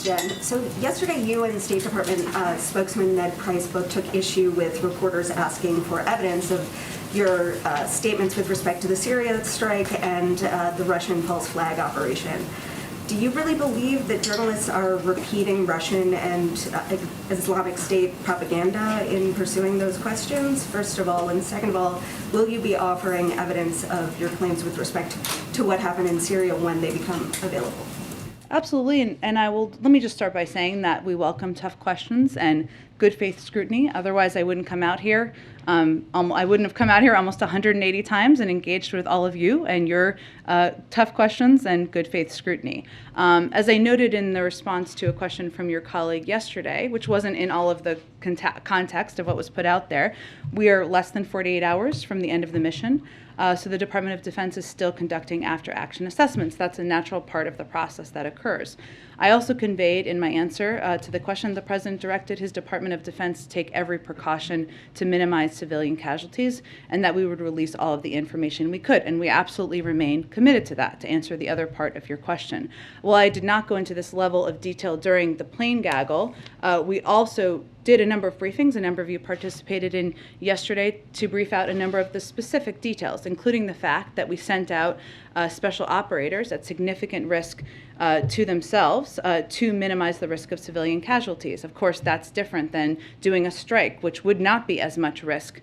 Thanks, Jen. So yesterday, you and State Department spokesman Ned Price both took issue with reporters asking for evidence of your statements with respect to the Syria strike and the Russian false flag operation. Do you really believe that journalists are repeating Russian and Islamic State propaganda in pursuing those questions, first of all? And second of all, will you be offering evidence of your claims with respect to what happened in Syria when they become available? Absolutely, and let me just start by saying that we welcome tough questions and good faith scrutiny. Otherwise, I wouldn't come out here. I wouldn't have come out here almost 180 times and engaged with all of you and your tough questions and good faith scrutiny. As I noted in the response to a question from your colleague yesterday, which wasn't in all of the context of what was put out there, we are less than 48 hours from the end of the mission. So the Department of Defense is still conducting after-action assessments. That's a natural part of the process that occurs. I also conveyed in my answer to the question the President directed his Department of Defense take every precaution to minimize civilian casualties and that we would release all of the information we could. And we absolutely remain committed to that, to answer the other part of your question. While I did not go into this level of detail during the plane gaggle, we also did a number of briefings. A number of you participated in yesterday to brief out a number of the specific details, including the fact that we sent out special operators at significant risk to themselves to minimize the risk of civilian casualties. Of course, that's different than doing a strike, which would not be as much risk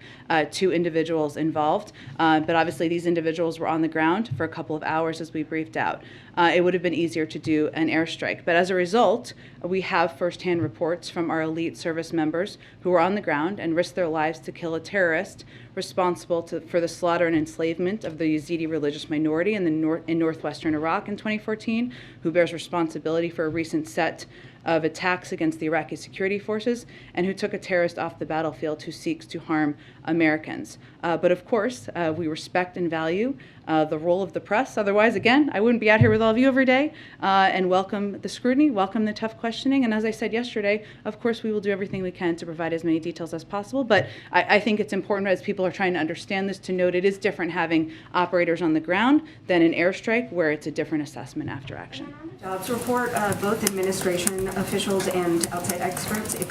to individuals involved. But obviously, these individuals were on the ground for a couple of hours as we briefed out. It would have been easier to do an airstrike. But as a result, we have firsthand reports from our elite service members who were on the ground and risked their lives to kill a terrorist responsible for the slaughter and enslavement of the Yazidi religious minority in northwestern Iraq in 2014, who bears responsibility for a recent set of attacks against the Iraqi security forces, and who took a terrorist off the battlefield who seeks to harm Americans. But of course, we respect and value the role of the press. Otherwise, again, I wouldn't be out here with all of you every day, and welcome the scrutiny, welcome the tough questioning. And as I said yesterday, of course, we will do everything we can to provide as many details as possible. But I think it's important, as people are trying to understand this, to note it is different having operators on the ground than an airstrike, where it's a different assessment after action. Jobs report, both administration officials and outside experts